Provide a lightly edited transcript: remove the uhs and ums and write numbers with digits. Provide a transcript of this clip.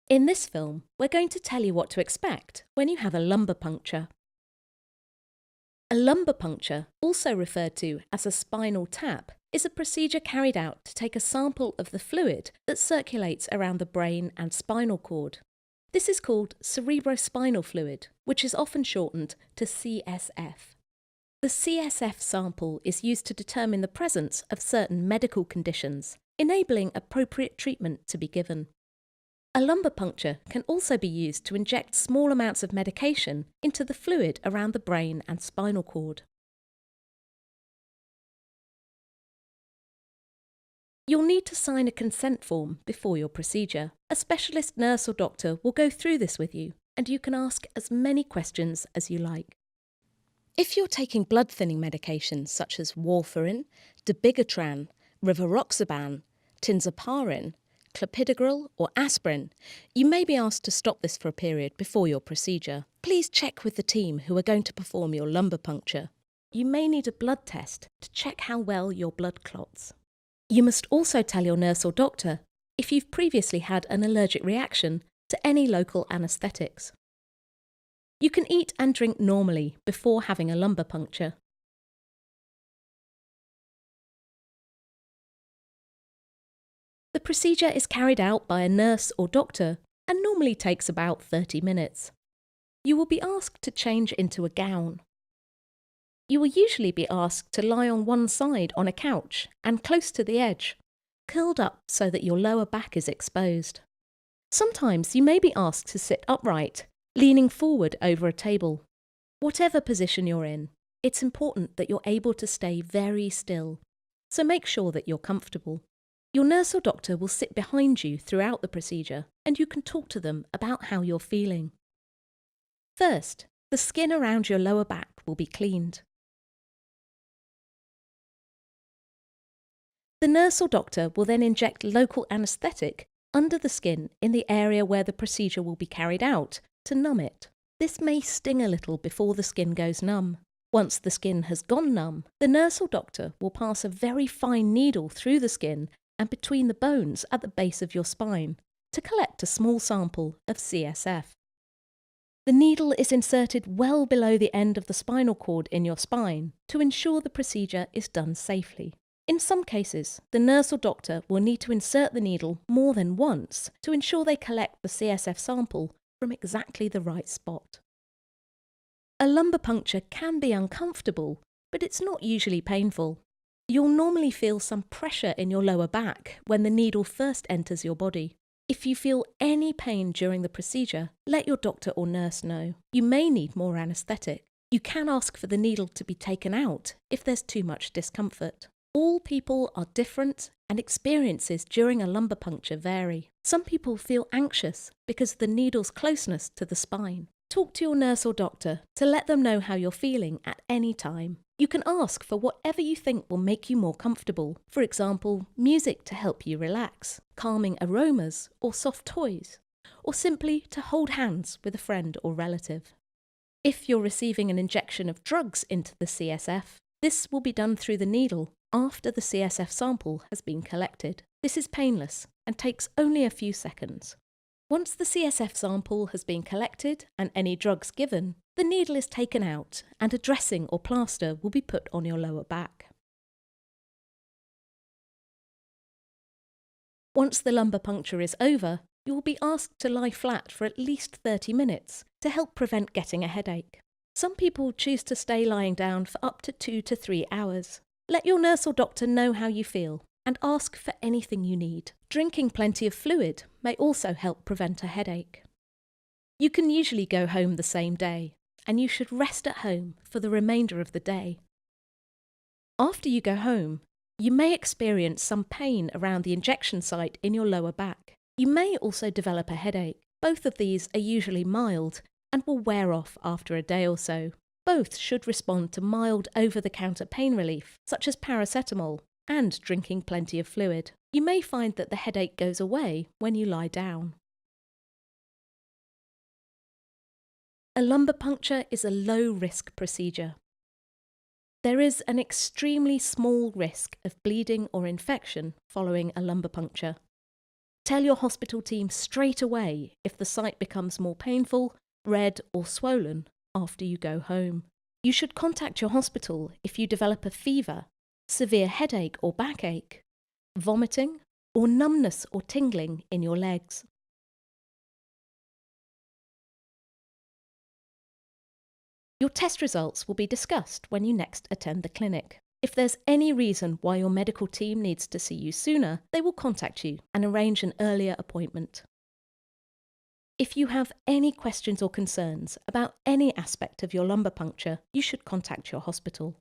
In this film, we're going to tell you what to expect when you have a lumbar puncture. A lumbar puncture, also referred to as a spinal tap, is a procedure carried out to take a sample of the fluid that circulates around the brain and spinal cord. This is called cerebrospinal fluid, which is often shortened to CSF. The CSF sample is used to determine the presence of certain medical conditions, enabling appropriate treatment to be given. A lumbar puncture can also be used to inject small amounts of medication into the fluid around the brain and spinal cord. You'll need to sign a consent form before your procedure. A specialist nurse or doctor will go through this with you, and you can ask as many questions as you like. If you're taking blood thinning medications such as warfarin, dabigatran, rivaroxaban, tinzaparin, clopidogrel or aspirin, you may be asked to stop this for a period before your procedure. Please check with the team who are going to perform your lumbar puncture. You may need a blood test to check how well your blood clots. You must also tell your nurse or doctor if you've previously had an allergic reaction to any local anaesthetics. You can eat and drink normally before having a lumbar puncture. The procedure is carried out by a nurse or doctor and normally takes about 30 minutes. You will be asked to change into a gown. You will usually be asked to lie on one side on a couch and close to the edge, curled up so that your lower back is exposed. Sometimes you may be asked to sit upright, leaning forward over a table. Whatever position you're in, it's important that you're able to stay very still, so make sure that you're comfortable. Your nurse or doctor will sit behind you throughout the procedure, and you can talk to them about how you're feeling. First, the skin around your lower back will be cleaned. The nurse or doctor will then inject local anaesthetic under the skin in the area where the procedure will be carried out to numb it. This may sting a little before the skin goes numb. Once the skin has gone numb, the nurse or doctor will pass a very fine needle through the skin and between the bones at the base of your spine to collect a small sample of CSF. The needle is inserted well below the end of the spinal cord in your spine to ensure the procedure is done safely. In some cases, the nurse or doctor will need to insert the needle more than once to ensure they collect the CSF sample from exactly the right spot. A lumbar puncture can be uncomfortable, but it's not usually painful. You'll normally feel some pressure in your lower back when the needle first enters your body. If you feel any pain during the procedure, let your doctor or nurse know. You may need more anaesthetic. You can ask for the needle to be taken out if there's too much discomfort. All people are different and experiences during a lumbar puncture vary. Some people feel anxious because of the needle's closeness to the spine. Talk to your nurse or doctor to let them know how you're feeling at any time. You can ask for whatever you think will make you more comfortable. For example, music to help you relax, calming aromas or soft toys, or simply to hold hands with a friend or relative. If you're receiving an injection of drugs into the CSF, this will be done through the needle after the CSF sample has been collected. This is painless and takes only a few seconds. Once the CSF sample has been collected and any drugs given, the needle is taken out and a dressing or plaster will be put on your lower back. Once the lumbar puncture is over, you will be asked to lie flat for at least 30 minutes to help prevent getting a headache. Some people choose to stay lying down for up to 2 to 3 hours. Let your nurse or doctor know how you feel and ask for anything you need. Drinking plenty of fluid may also help prevent a headache. You can usually go home the same day, and you should rest at home for the remainder of the day. After you go home, you may experience some pain around the injection site in your lower back. You may also develop a headache. Both of these are usually mild and will wear off after a day or so. Both should respond to mild over-the-counter pain relief, such as paracetamol, and drinking plenty of fluid. You may find that the headache goes away when you lie down. A lumbar puncture is a low-risk procedure. There is an extremely small risk of bleeding or infection following a lumbar puncture. Tell your hospital team straight away if the site becomes more painful, red or swollen after you go home. You should contact your hospital if you develop a fever, severe headache or backache, vomiting, or numbness or tingling in your legs. Your test results will be discussed when you next attend the clinic. If there's any reason why your medical team needs to see you sooner, they will contact you and arrange an earlier appointment. If you have any questions or concerns about any aspect of your lumbar puncture, you should contact your hospital.